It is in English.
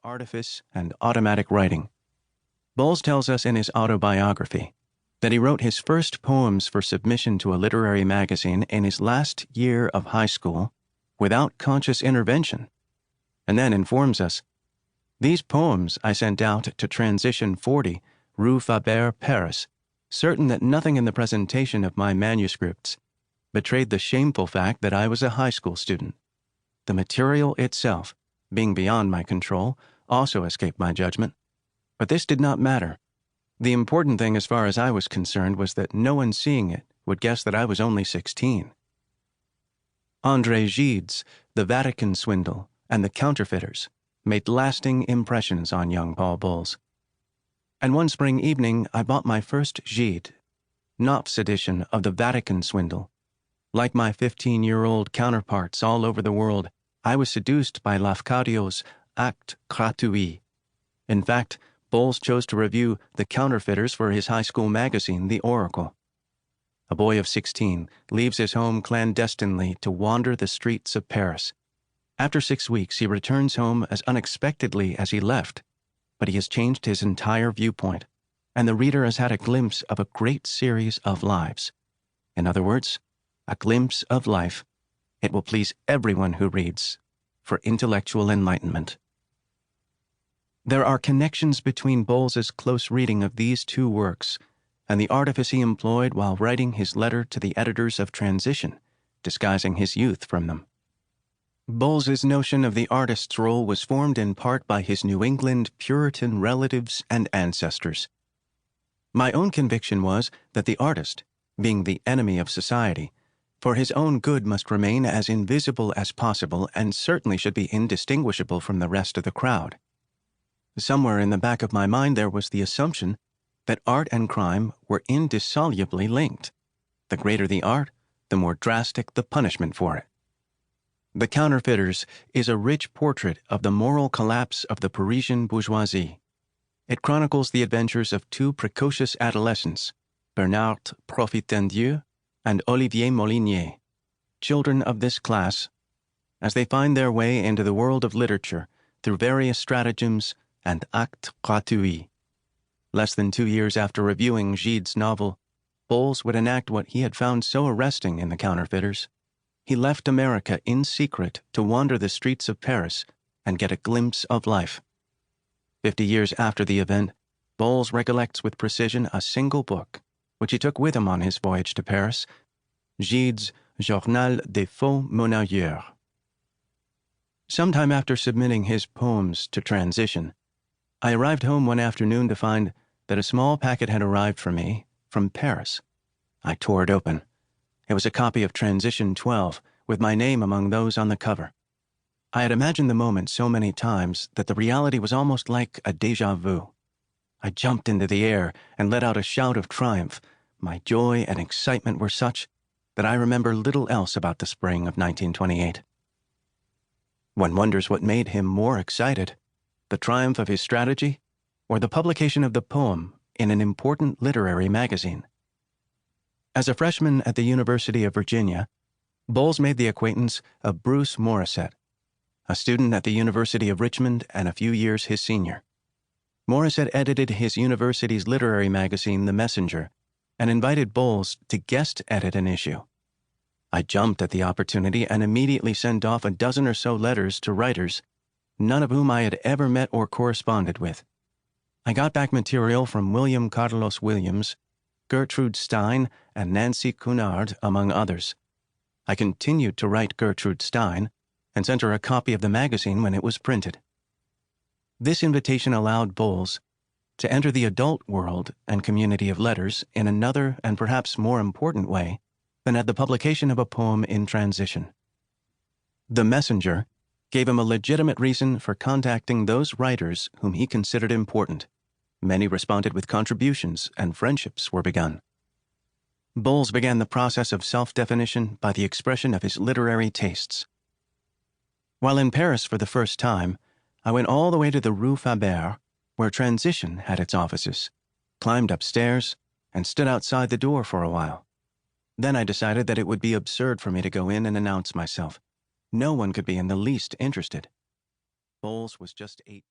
artifice and automatic writing. Bowles tells us in his autobiography that he wrote his first poems for submission to a literary magazine in his last year of high school without conscious intervention, and then informs us, "These poems I sent out to Transition 40, Rue Faber, Paris, certain that nothing in the presentation of my manuscripts betrayed the shameful fact that I was a high school student. The material itself, being beyond my control, also escaped my judgment. But this did not matter. The important thing as far as I was concerned was that no one seeing it would guess that I was only 16. André Gide's The Vatican Swindle and The Counterfeiters made lasting impressions on young Paul Bowles. And one spring evening I bought my first Gide, Knopf's edition of The Vatican Swindle. Like my 15-year-old counterparts all over the world, I was seduced by Lafcadio's acte gratuit. In fact, Bowles chose to review The Counterfeiters for his high school magazine, The Oracle. A boy of 16 leaves his home clandestinely to wander the streets of Paris. After 6 weeks, he returns home as unexpectedly as he left, but he has changed his entire viewpoint, and the reader has had a glimpse of a great series of lives. In other words, a glimpse of life. It will please everyone who reads, for intellectual enlightenment. There are connections between Bowles's close reading of these two works and the artifice he employed while writing his letter to the editors of Transition, disguising his youth from them. Bowles's notion of the artist's role was formed in part by his New England Puritan relatives and ancestors. My own conviction was that the artist, being the enemy of society, for his own good must remain as invisible as possible and certainly should be indistinguishable from the rest of the crowd. Somewhere in the back of my mind there was the assumption that art and crime were indissolubly linked. The greater the art, the more drastic the punishment for it. The Counterfeiters is a rich portrait of the moral collapse of the Parisian bourgeoisie. It chronicles the adventures of two precocious adolescents, Bernard Profitendieu and Olivier Molinier, children of this class, as they find their way into the world of literature through various stratagems and actes gratuits. Less than 2 years after reviewing Gide's novel, Bowles would enact what he had found so arresting in The Counterfeiters. He left America in secret to wander the streets of Paris and get a glimpse of life. 50 years after the event, Bowles recollects with precision a single book, which he took with him on his voyage to Paris, Gide's Journal des Faux Monnayeurs. Sometime after submitting his poems to Transition, I arrived home one afternoon to find that a small packet had arrived for me from Paris. I tore it open. It was a copy of Transition 12, with my name among those on the cover. I had imagined the moment so many times that the reality was almost like a déjà vu. I jumped into the air and let out a shout of triumph. My joy and excitement were such that I remember little else about the spring of 1928. One wonders what made him more excited, the triumph of his strategy, or the publication of the poem in an important literary magazine. As a freshman at the University of Virginia, Bowles made the acquaintance of Bruce Morissette, a student at the University of Richmond and a few years his senior. Morissette edited his university's literary magazine, The Messenger, and invited Bowles to guest edit an issue. I jumped at the opportunity and immediately sent off a dozen or so letters to writers, none of whom I had ever met or corresponded with. I got back material from William Carlos Williams, Gertrude Stein, and Nancy Cunard, among others. I continued to write Gertrude Stein and sent her a copy of the magazine when it was printed. This invitation allowed Bowles to enter the adult world and community of letters in another and perhaps more important way than at the publication of a poem in Transition. The Messenger gave him a legitimate reason for contacting those writers whom he considered important. Many responded with contributions, and friendships were begun. Bowles began the process of self-definition by the expression of his literary tastes. While in Paris for the first time, I went all the way to the Rue Faber, where Transition had its offices, climbed upstairs, and stood outside the door for a while. Then I decided that it would be absurd for me to go in and announce myself. No one could be in the least interested. Bowles was just 18.